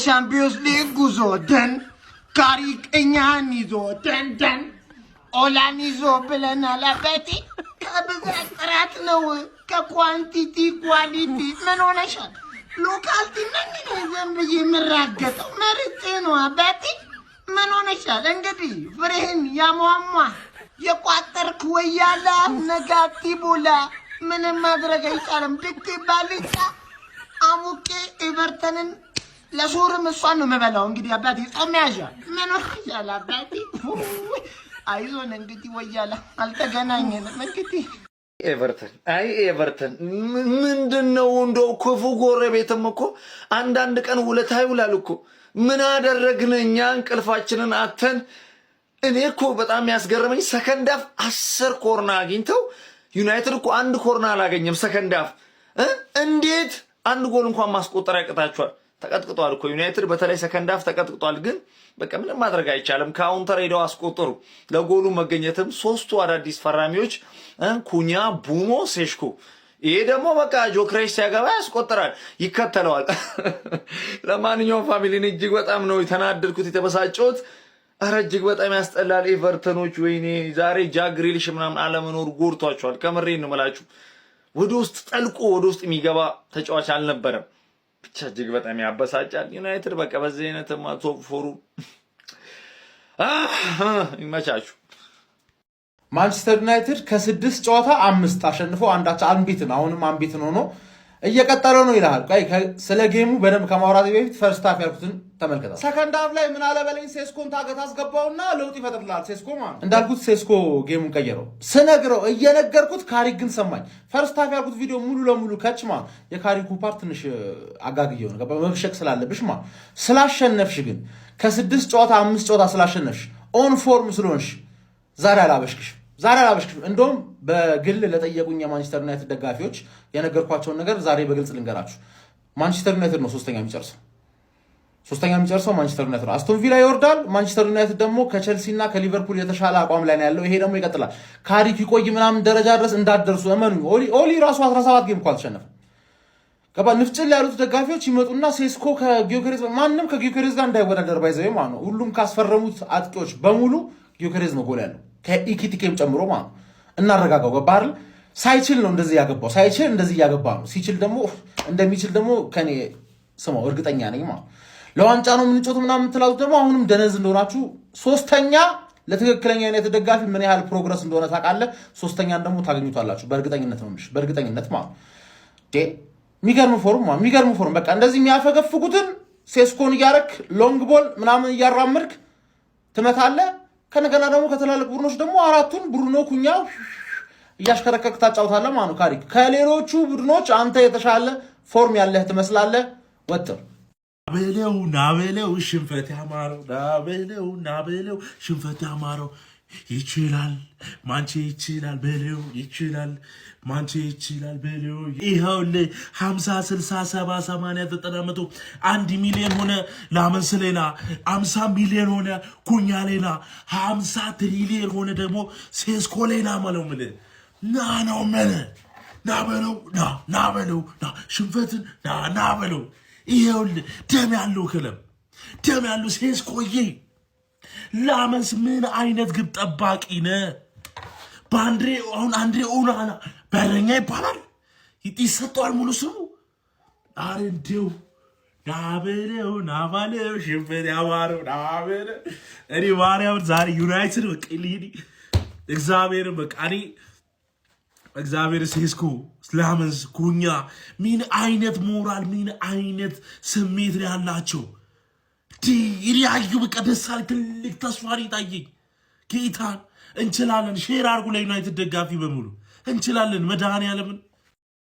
የሻምፒዮንስ ሊግ ጉዞ ደን ካሪክ እኛን ይዞ ደን ኦላን ይዞ ብለናል አባቴ። ከብዛት ጥራት ነው ከኳንቲቲ ኳሊቲ ምን ሆነሻል? ሎካልቲ ነኝ ዝም ብዬ የምራገጠው መርጬ ነው አባቴ። ምን ሆነሻል? እንግዲህ ፍሬህን ያሟሟ የቋጠርክ ወያላ ነጋቲ ቦላ ምንም ማድረግ አይቻልም። ድክ ባልጫ አሙቄ ኤቨርተንን ለሱርም እሷን ነው የምበላው። እንግዲህ አባቴ ጾም ያዣ ምን ሆነሻል አባቴ? አይዞን እንግዲህ ወያላ አልተገናኘንም እንግዲህ ኤቨርተን ምንድነው እንደው ክፉ ጎረቤትም እኮ አንዳንድ ቀን ውለታ ይውላል እኮ። ምን አደረግን እኛ እንቅልፋችንን አተን? እኔ እኮ በጣም ያስገረመኝ ሰከንድ አፍ 10 ኮርና አግኝተው ዩናይትድ እኮ አንድ ኮርና አላገኘም። ሰከንድ አፍ እንዴት አንድ ጎል እንኳን ማስቆጠር ያቅታቸዋል? ተቀጥቅጧል እኮ ዩናይትድ በተለይ ሰከንድ አፍ ተቀጥቅጧል። ግን በቃ ምንም ማድረግ አይቻልም። ካውንተር ሄደው አስቆጠሩ። ለጎሉ መገኘትም ሶስቱ አዳዲስ ፈራሚዎች ኩኛ፣ ቡሞ፣ ሴሽኮ። ይሄ ደግሞ በቃ ጆክሬሽ ሲያገባ ያስቆጥራል፣ ይከተለዋል። ለማንኛውም ፋሚሊን እጅግ በጣም ነው የተናደድኩት የተበሳጨሁት። ኧረ እጅግ በጣም ያስጠላል። ኤቨርተኖች ወይኔ ዛሬ ጃክ ግሪሊሽ ምናምን አለመኖር ጎድቷቸዋል። ከምሬን ነው የምላችሁ። ወደ ውስጥ ጠልቆ ወደ ውስጥ የሚገባ ተጫዋች አልነበረም። ብቻ እጅግ በጣም ያበሳጫል። ዩናይትድ በቃ በዚህ አይነትማ ቶፕ ፎሩ ይመቻችሁ። ማንቸስተር ዩናይትድ ከ6 ጨዋታ 5 አሸንፎ አንዳቸው አንቢትን አሁንም አንቢትን ሆኖ እየቀጠለ ነው ይላል። ስለ ጌሙ በደንብ ከማውራት በፊት ፈርስት ሃፍ ያልኩትን ተመልከታ። ሰከንድ ሃፍ ላይ ምን አለ በለኝ ሴስኮን ታገት አስገባውና ለውጥ ይፈጥርላል። ሴስኮ ማለት እንዳልኩት ሴስኮ ጌሙን ቀየረው። ስነግረው እየነገርኩት ካሪክ ግን ሰማኝ። ፈርስት ሃፍ ያልኩት ቪዲዮ ሙሉ ለሙሉ ከች ማለት የካሪኩ ፓርት ትንሽ አጋግየው ነው መብሸቅ ስላለብሽ ማለት ስላሸነፍሽ ግን ከ6 ጨዋታ 5 ጨዋታ ስላሸነፍሽ ኦን ፎርም ስለሆንሽ ዛሬ አላበሽክሽ። እንደውም በግል ለጠየቁኝ የማንቸስተር ዩናይትድ ደጋፊዎች የነገርኳቸውን ነገር ዛሬ በግልጽ ልንገራችሁ። ማንቸስተር ዩናይትድ ነው ሶስተኛ የሚጨርሰው ማንቸስተር ዩናይትድ ነው። አስቶን ቪላ ይወርዳል። ማንቸስተር ዩናይትድ ደግሞ ከቼልሲ እና ከሊቨርፑል የተሻለ አቋም ላይ ነው ያለው። ይሄ ደግሞ ይቀጥላል። ካሪክ ይቆይ ምናምን ደረጃ ድረስ እንዳትደርሱ እመኑኝ። ኦሊ ራሱ 17 ጌም እኮ አልተሸነፈም። ንፍጭል ያሉት ደጋፊዎች ይመጡና ሴስኮ ከጊዮኬሬዝ ማንም ከጊዮኬሬዝ ጋር እንዳይወዳደር ባይዘው ማለት ነው። ሁሉም ካስፈረሙት አጥቂዎች በሙሉ ጊዮኬሬዝ ነው ጎል ያለው ከኢኪቲኬም ጨምሮ ማለት ነው። እናረጋጋው ገባር ሳይችል ነው እንደዚህ ያገባው። ሳይችል እንደዚህ ያገባ ነው። ሲችል ደግሞ እንደሚችል ደግሞ ከኔ ስማው እርግጠኛ ነኝ ማለት ለዋንጫ ነው የምንጮት ምናምን የምትላሉት ደግሞ አሁንም ደነዝ እንደሆናችሁ። ሶስተኛ ለትክክለኛ ዩናይትድ ደጋፊ ምን ያህል ፕሮግረስ እንደሆነ ታውቃለህ። ሶስተኛን ደግሞ ታገኙታላችሁ በእርግጠኝነት ነው በእርግጠኝነት ማለት የሚገርም ፎርም በቃ እንደዚህ የሚያፈገፍጉትን ሴስኮን እያረክ ሎንግ ቦል ምናምን እያራምድክ ትመታለህ። ከነገና ደግሞ ከተላለቅ ቡድኖች ደግሞ አራቱን ብሩኖ ኩኛ እያሽከረከርክ ታጫውታለህ ማለት ነው። ካሪክ ከሌሎቹ ቡድኖች አንተ የተሻለ ፎርም ያለህ ትመስላለህ። ወጥር ናበለው ሽንፈት ያማረው ይችላል ማንቼ ይችላል በለው ይችላል ማንቼ ይችላል በለው። ይኸውልህ 50 60 70 80 90 1 ሚሊዮን ሆነ ላመንስ ሌላ 50 ሚሊዮን ሆነ ኩኛ ሌላ 50 ትሪሊዮን ሆነ ደግሞ ሴስኮ ሌላ ማለት ምን ነው ናበለው ሽንፈትን ናበለው። ይኸውልህ ደም ያለው ክለብ ደም ያለው ሴስኮዬ ላመንስ ምን አይነት ግብ ጠባቂ ነህ? አንድሬ ኦናና በረኛ ይባላል ይሰጠዋል ሙሉ ስሙ። አረ እንደው ናበለው ሽንፈት ያማረው ናበለው። እኔ ማርያም ዛሬ ዩናይትድ በቃ እግዚአብሔር ሴስኮ ላመንስ ኩኛ ምን አይነት ሞራል ምን አይነት ስሜት ነው ያላቸው? ይሪያዩ በቃ ደሳል ትልቅ ተስፋን ይታየኝ። ጌታን እንችላለን። ሼር አርጉ ለዩናይትድ ደጋፊ በሙሉ እንችላለን። መድኃኒዓለምን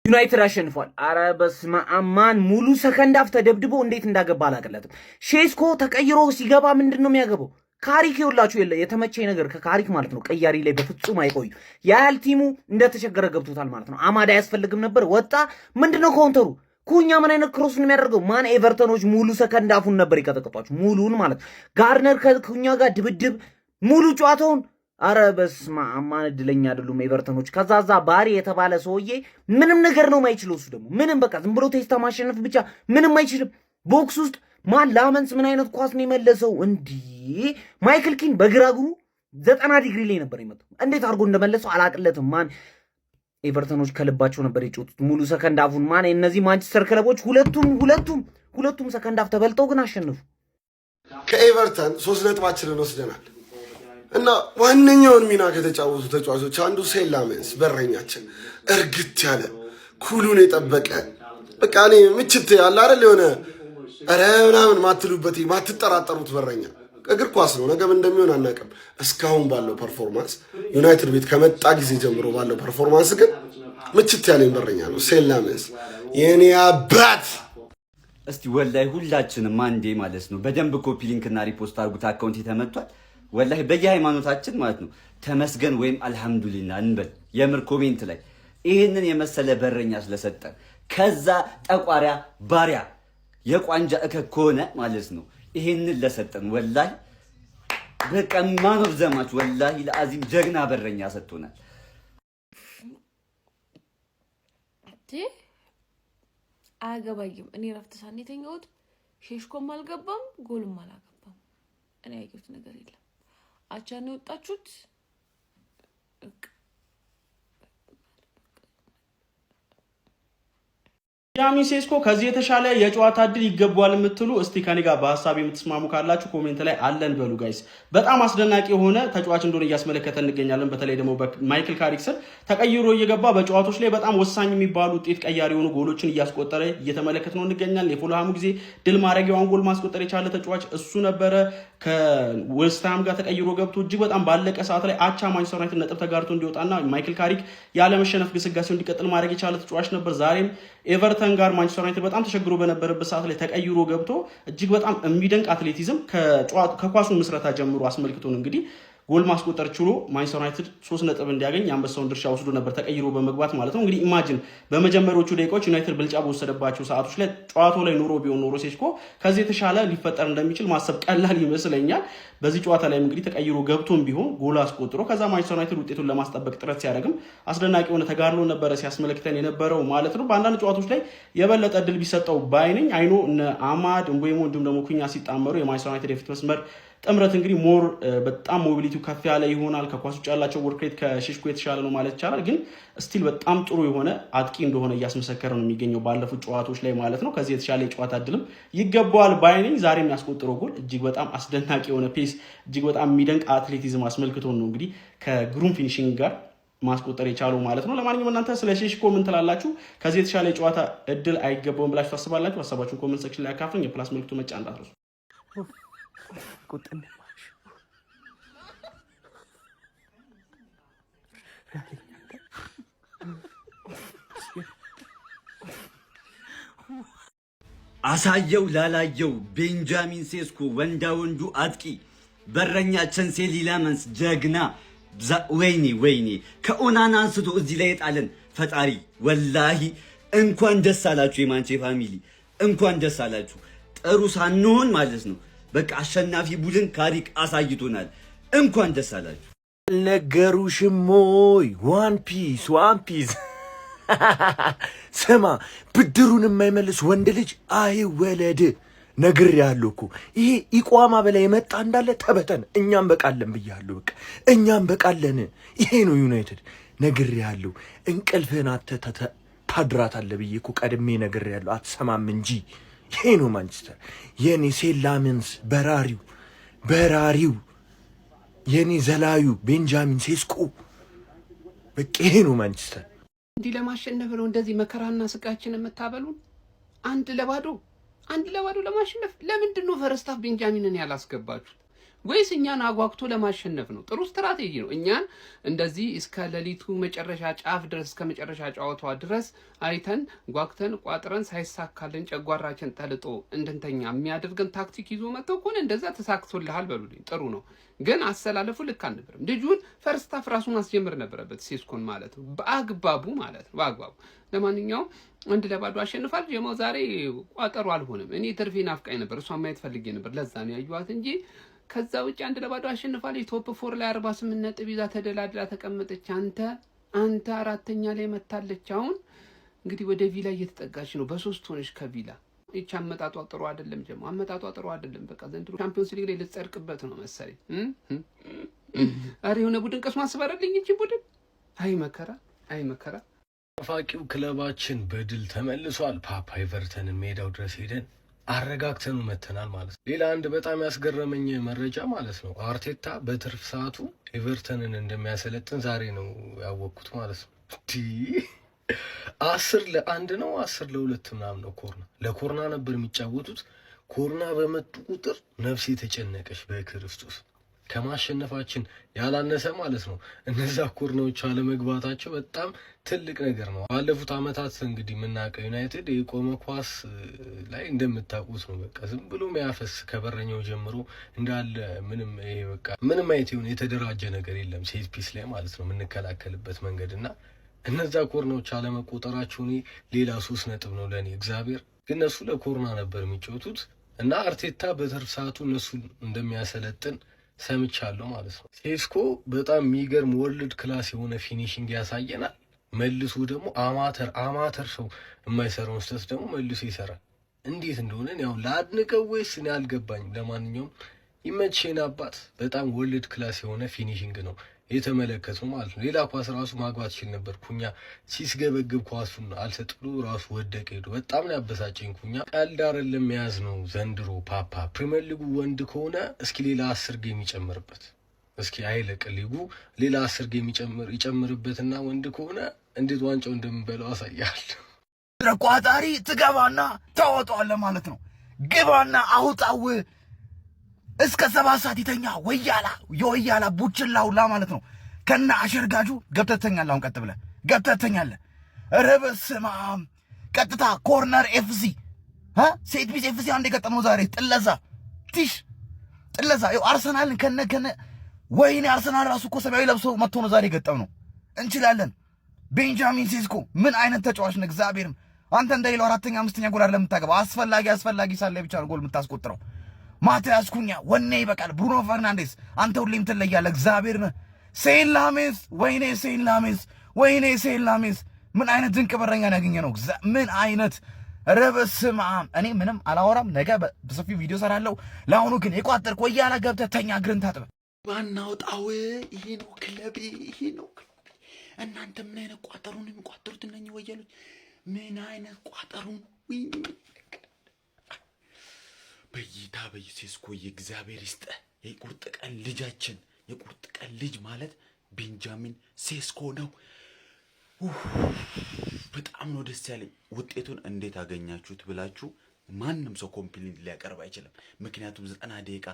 ዩናይትድ አሸንፏል። አረ በስመ አብ ማን ሙሉ ሰከንድ አፍ ተደብድቦ እንዴት እንዳገባ አላቀለትም። ሼስኮ ተቀይሮ ሲገባ ምንድነው የሚያገባው? ካሪክ ይውላችሁ የለ የተመቸኝ ነገር ከካሪክ ማለት ነው ቀያሪ ላይ በፍጹም አይቆዩ። ያያል ቲሙ እንደተቸገረ ገብቶታል ማለት ነው። አማዳ አያስፈልግም ነበር ወጣ። ምንድነው ካውንተሩ? ኩኛ ምን አይነት ክሮስ ነው የሚያደርገው? ማን ኤቨርተኖች ሙሉ ሰከንድ አፉን ነበር ይቀጠቅጧቸው ሙሉን ማለት ጋርነር ከኩኛ ጋር ድብድብ ሙሉ ጨዋታውን። አረ በስመ አብ ማን እድለኛ አይደሉም ኤቨርተኖች። ከዛዛ ባሪ የተባለ ሰውዬ ምንም ነገር ነው የማይችለው። እሱ ደግሞ ምንም በቃ ዝም ብሎ ቴስታ ማሸነፍ ብቻ ምንም አይችልም። ቦክስ ውስጥ ማን ላመንስ ምን አይነት ኳስ ነው የመለሰው? እንዲ ማይክል ኪን በግራ እግሩ 90 ዲግሪ ላይ ነበር የመጣው። እንዴት አድርጎ እንደመለሰው አላቅለትም። ማን ኤቨርተኖች ከልባቸው ነበር የጮቱት ሙሉ ሰከንድ አፉን። ማን እነዚህ ማንቸስተር ክለቦች ሁለቱም ሰከንድ አፍ ተበልጠው ግን አሸነፉ። ከኤቨርተን 3 ነጥባችንን ወስደናል እና ዋነኛውን ሚና ከተጫወቱ ተጫዋቾች አንዱ ሴላሜንስ በረኛችን እርግት ያለ ኩሉን የጠበቀ በቃ እኔ ምችት ያለ አይደል የሆነ ኧረ ምናምን ማትሉበት ማትጠራጠሩት በረኛ። እግር ኳስ ነው፣ ነገም እንደሚሆን አናውቅም። እስካሁን ባለው ፐርፎርማንስ ዩናይትድ ቤት ከመጣ ጊዜ ጀምሮ ባለው ፐርፎርማንስ ግን ምችት ያለኝ በረኛ ነው ሴላሜንስ የኔ አባት። እስቲ ወላይ ሁላችንም አንዴ ማለት ነው በደንብ ኮፒ ሊንክ እና ሪፖስት አድርጉት። አካውንት ተመቷል። ወላይ በየሃይማኖታችን ማለት ነው ተመስገን ወይም አልহামዱሊላህ እንበል። የምር ኮሜንት ላይ ይሄንን የመሰለ በረኛ ስለሰጠን ከዛ ጠቋሪያ ባሪያ የቋንጃ እከክ ከሆነ ማለት ነው ይሄንን ለሰጠን ወላይ በቃ ማኖር ዘማች ወላይ ለአዚም ጀግና በረኛ ሰጥቶናል። አያገባኝም። እኔ ረፍት ሳን የተኛሁት ሼሽኮም አልገባም ጎልም አላገባም። እኔ ያየሁት ነገር የለም። አቻ ነው የወጣችሁት። ቤንጃሚን ሴስኮ ከዚህ የተሻለ የጨዋታ እድል ይገባዋል የምትሉ እስቲ ከኔ ጋር በሐሳብ የምትስማሙ ካላችሁ ኮሜንት ላይ አለን በሉ ጋይስ። በጣም አስደናቂ የሆነ ተጫዋች እንደሆነ እያስመለከተን እንገኛለን። በተለይ ደግሞ በማይክል ካሪክ ስር ተቀይሮ እየገባ በጨዋታዎች ላይ በጣም ወሳኝ የሚባሉ ውጤት ቀያሪ የሆኑ ጎሎችን እያስቆጠረ እየተመለከት ነው እንገኛለን። የፉልሃሙ ጊዜ ድል ማድረጊያውን ጎል ማስቆጠር የቻለ ተጫዋች እሱ ነበረ። ከዌስትሃም ጋር ተቀይሮ ገብቶ እጅግ በጣም ባለቀ ሰዓት ላይ አቻ ማንቸስተር ዩናይትድ ነጥብ ተጋርቶ እንዲወጣና ማይክል ካሪክ ያለመሸነፍ ግስጋሴው እንዲቀጥል ማድረግ የቻለ ተጫዋች ነበር። ዛሬም ኤቨርተን ጋር ማንቸስተር ዩናይትድ በጣም ተቸግሮ በነበረበት ሰዓት ላይ ተቀይሮ ገብቶ እጅግ በጣም የሚደንቅ አትሌቲዝም ከኳሱ ምስረታ ጀምሮ አስመልክቶን እንግዲህ ጎል ማስቆጠር ችሎ ማንቸስተር ዩናይትድ 3 ነጥብ እንዲያገኝ አንበሳውን ድርሻ ወስዶ ነበር ተቀይሮ በመግባት ማለት ነው። እንግዲህ ኢማጂን በመጀመሪያዎቹ ደቂቃዎች ዩናይትድ ብልጫ በወሰደባቸው ሰዓቶች ላይ ጨዋታው ላይ ቢሆን ኖሮ ሴስኮ ከዚህ የተሻለ ሊፈጠር እንደሚችል ማሰብ ቀላል ይመስለኛል። በዚህ ጨዋታ ላይ እንግዲህ ተቀይሮ ገብቶም ቢሆን ጎል አስቆጥሮ ከዛ ማንቸስተር ዩናይትድ ውጤቱን ለማስጠበቅ ጥረት ሲያደርግም አስደናቂ የሆነ ተጋድሎ ነበረ ሲያስመለክተን የነበረው ማለት ነው። በአንዳንድ ጨዋታዎች ላይ የበለጠ እድል ቢሰጠው ባይነኝ አይኖ እነ አማድ እንቦሞ እንዲሁም ደግሞ ኩኛ ሲጣመሩ የማንቸስተር ዩናይትድ የፊት መስመር ጥምረት እንግዲህ ሞር በጣም ሞቢሊቲው ከፍ ያለ ይሆናል። ከኳስ ውጭ ያላቸው ወርክ ሬት ከሼሽኮ የተሻለ ነው ማለት ይቻላል። ግን ስቲል በጣም ጥሩ የሆነ አጥቂ እንደሆነ እያስመሰከረ ነው የሚገኘው ባለፉት ጨዋታዎች ላይ ማለት ነው። ከዚህ የተሻለ የጨዋታ እድልም ይገባዋል ባይነኝ። ዛሬ የሚያስቆጥረው ጎል እጅግ በጣም አስደናቂ የሆነ ፔስ፣ እጅግ በጣም የሚደንቅ አትሌቲዝም አስመልክቶ ነው እንግዲህ ከግሩም ፊኒሽንግ ጋር ማስቆጠር የቻለው ማለት ነው። ለማንኛውም እናንተ ስለ ሼሽኮ ምን ትላላችሁ? ከዚህ የተሻለ የጨዋታ እድል አይገባውም ብላችሁ ታስባላችሁ? ሀሳባችሁን ኮሜንት ሴክሽን ላይ አካፍሉኝ። የፕላስ ምልክቱ መጫን እንዳትረሱ። አሳየው ላላየው ቤንጃሚን ሴስኮ ወንዳ ወንዱ አጥቂ በረኛችን ሴሊ ላመንስ ጀግና ወይኔ ከኦናና አንስቶ እዚህ ላይ የጣለን ፈጣሪ ወላሂ እንኳን ደስ አላችሁ። የማንቼ ፋሚሊ እንኳን ደስ አላችሁ። ጥሩ ሳንሆን ማለት ነው በቃ አሸናፊ ቡድን ካሪክ አሳይቶናል። እንኳን ደስ አላችሁ። ነገሩሽም ወይ ዋን ፒስ ስማ፣ ብድሩን የማይመልስ ወንድ ልጅ አይወለድ። ነግሬሃለሁ እኮ ይሄ ኢቋማ በላይ የመጣ እንዳለ ተበተን። እኛም በቃለን ብያለሁ። በቃ እኛም በቃለን። ይሄ ነው ዩናይትድ። ነግሬሃለሁ። እንቅልፍህን አተህ ታድራታለህ ብዬ እኮ ቀድሜ ነግሬሃለሁ። አትሰማም እንጂ ይሄ ነው ማንቸስተር። የኔ ሴላሜንስ በራሪው የኔ ዘላዩ ቤንጃሚን ሴስኮ በቃ ይሄ ነው ማንቸስተር። እንዲህ ለማሸነፍ ነው እንደዚህ መከራና ስቃችን የምታበሉን? አንድ ለባዶ ለማሸነፍ ለምንድን ነው ፈርስት ሃፍ ቤንጃሚንን ያላስገባችሁት? ወይስ እኛን አጓግቶ ለማሸነፍ ነው? ጥሩ ስትራቴጂ ነው። እኛን እንደዚህ እስከ ሌሊቱ መጨረሻ ጫፍ ድረስ እስከ መጨረሻ ጨዋታዋ ድረስ አይተን ጓግተን ቋጥረን ሳይሳካልን ጨጓራችን ጠልጦ እንድንተኛ የሚያደርገን ታክቲክ ይዞ መጥተው ከሆነ እንደዛ ተሳክቶልሃል በሉልኝ። ጥሩ ነው። ግን አሰላለፉ ልክ አልነበረም። ልጁን ፈርስት ሃፍ ራሱን ማስጀመር ነበረበት፣ ሴስኮን ማለት ነው። በአግባቡ ማለት ነው፣ በአግባቡ። ለማንኛውም 1 ለባዶ አሸንፋል። ጀማው ዛሬ ቋጠሩ አልሆነም። እኔ ትርፌ ናፍቃኝ ነበር፣ እሷ ማየት ፈልጌ ነበር። ለዛ ነው ያዩዋት እንጂ ከዛ ውጭ 1 ለባዶ አሸንፋል። ቶፕ 4 ላይ 48 ነጥብ ይዛ ተደላድላ ተቀመጠች። አንተ 4ኛ ላይ መታለች። አሁን እንግዲህ ወደ ቪላ እየተጠጋች ነው። በ3 ሆነች ከቪላ ይቺ አመጣጧ ጥሩ አይደለም ጀማ አመጣጧ ጥሩ አይደለም በቃ ዘንድሮ ቻምፒዮንስ ሊግ ላይ ልትጸድቅበት ነው መሰለኝ አረ የሆነ ቡድን ቀስ ማስበረልኝ እንጂ ቡድን አይ መከራ ፋቂው ክለባችን በድል ተመልሷል ፓፓ ኤቨርተንን ሜዳው ድረስ ሄደን አረጋግተን መተናል ማለት ነው ሌላ አንድ በጣም ያስገረመኝ መረጃ ማለት ነው አርቴታ በትርፍ ሰዓቱ ኤቨርተንን እንደሚያሰለጥን ዛሬ ነው ያወቅኩት ማለት ነው 10-1 ነው 10-2 ምናምን ነው ለኮርና ነበር የሚጫወቱት ኮርና በመጡ ቁጥር ነፍሴ ተጨነቀች በክርስቶስ ከማሸነፋችን ያላነሰ ማለት ነው እነዛ ኮርናዎች አለመግባታቸው በጣም ትልቅ ነገር ነው ባለፉት አመታት እንግዲህ ምናቀው ዩናይትድ የቆመ ኳስ ላይ እንደምታውቁት ነው በቃ ዝም ብሎ የሚያፈስ ከበረኛው ጀምሮ እንዳለ ምንም አይነት የተደራጀ ነገር የለም ሴት ፒስ ላይ ማለት ነው የምንከላከልበት መንገድና እነዛ ኮርናዎች አለመቆጠራቸው ሌላ 3 ነጥብ ነው ለኔ እግዚአብሔር ግን እነሱ ለኮርና ነበር የሚጫወቱት እና አርቴታ በትርፍ ሰዓቱ እነሱ እንደሚያሰለጥን ሰምቻለሁ ማለት ነው ሴስኮ በጣም የሚገርም ወርልድ ክላስ የሆነ ፊኒሺንግ ያሳየናል መልሶ ደግሞ አማተር ሰው የማይሰራውን ስህተት ደግሞ መልሶ ይሰራል እንዴት እንደሆነ ያው ላድንቀው ወይስ እኔ አልገባኝም ለማንኛውም ይመችሽን አባት በጣም ወርልድ ክላስ የሆነ ፊኒሺንግ ነው የተመለከተው ማለት ነው ሌላ ኳስ ራሱ ማግባት ይችል ነበር ኩኛ ሲስገበግብ ኳሱን አልሰጥ ብሎ ራሱ ወደቀ ሄዶ በጣም ነው ያበሳጨኝ ኩኛ ቀልድ አይደለም ያዝ ነው ዘንድሮ ፓፓ ፕሪሚየር ሊጉ ወንድ ከሆነ እስኪ ሌላ 10 ጌም ይጨምርበት እስኪ አይለቅ ሊጉ ሌላ 10 ጌም ይጨምርበትና ወንድ ከሆነ እንዴት ዋንጫው እንደምንበላው አሳያለሁ ተቋጣሪ ትገባና ታወጣዋለህ ማለት ነው ግባና አውጣው እስከ 7 ሰዓት ይተኛ ወያላ ቡችላውላ ማለት ነው ከና አሸርጋጁ ገብተተኛል አሁን ቀጥ ብለህ ገብተተኛለህ ረበስማም ቀጥታ ኮርነር ኤፍሲ ሴት ፒስ ኤፍሲ አንዴ ገጠመው ዛሬ ጥለዛ ይኸው አርሰናልን ከነ ወይኔ አርሰናል ራሱ እኮ ሰማያዊ ለብሶ መጥቶ ነው ዛሬ ገጠም ነው እንችላለን ቤንጃሚን ሴስኮ ምን አይነት ተጫዋች ነው እግዚአብሔርም አንተ እንደሌላው 4ኛ 5ኛ ጎል አይደለም የምታገባው አስፈላጊ ሳለ ብቻ ነው ጎል የምታስቆጥረው ማቲያስ ኩኛ ወኔ ይበቃል ብሩኖ ፈርናንዴስ አንተ ሁሌም ትለያለህ እግዚአብሔር ሴን ላሜስ ምን አይነት ድንቅ በረኛ ያገኘ ነው ምን አይነት ረበስማም እኔ ምንም አላወራም ነገ በሰፊው ቪዲዮ ሰራለሁ ለአሁኑ ግን የቋጠር ቆያላ ገብተህ ተኛ እግርን ታጥበህ ዋናውጣው ይሄ ነው ክለቤ እናንተ ምን አይነት ቋጠሩን የሚቋጠሩት እነኚህ ወያሎች ምን አይነት ቋጠሩን በይታ በየሴስኮ የእግዚአብሔር ይስጥ የቁርጥ ቀን ልጃችን የቁርጥ ቀን ልጅ ማለት ቤንጃሚን ሴስኮ ነው በጣም ነው ደስ ያለኝ ውጤቱን እንዴት አገኛችሁት ብላችሁ ማንንም ሰው ኮምፕሊት ሊያቀርብ አይችልም ምክንያቱም 90 ደቂቃ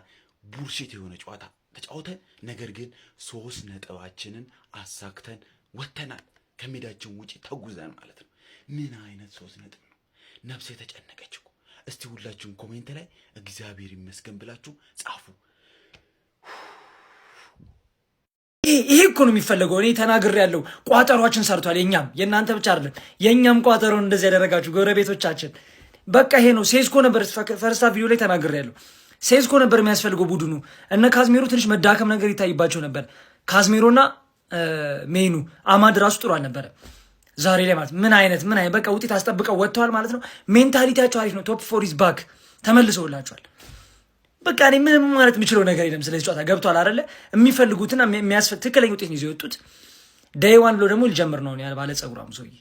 ቡልሺት የሆነ ጨዋታ ተጫውተን ነገር ግን 3 ነጥባችንን አሳክተን ወተናል ከሜዳችን ውጪ ተጉዘን ማለት ነው ምን አይነት 3 ነጥብ ነው ነፍሴ ተጨነቀች እስቲ ሁላችሁም ኮሜንት ላይ እግዚአብሔር ይመስገን ብላችሁ ጻፉ ይሄ እኮ ነው የሚፈልገው እኔ ተናግሬያለሁ ቋጠሯችን ሰርቷል የኛም የናንተ ብቻ አይደለም የኛም ቋጠሮን እንደዚህ ያደረጋችሁ ጎረቤቶቻችን በቃ ይሄ ነው ሴስኮ ነበር ፈርስት ቪዲዮ ላይ ተናግሬያለሁ ሴስኮ ነበር የሚያስፈልገው ቡድኑ እነ ካዝሜሮ ትንሽ መዳከም ነገር ይታይባቸው ነበር ካዝሜሮና ሜኑ አማድ ራሱ ጥሩ አልነበረ ዛሬ ላይ ማለት ምን አይነት በቃ ውጤት አስጠብቀው ወጥተዋል ማለት ነው ሜንታሊቲያቸው አሪፍ ነው ቶፕ 4 ኢዝ ባክ ተመልሰውላቸዋል በቃ እኔ ምንም ማለት የምችለው ነገር የለም ስለዚህ ጨዋታ ገብቷል አይደለ የሚፈልጉትና ትክክለኛ ውጤት ነው ይዘው የወጡት ዴይ 1 ብሎ ደግሞ ሊጀምር ነው ያለ ባለ ጸጉራም ሰውዬ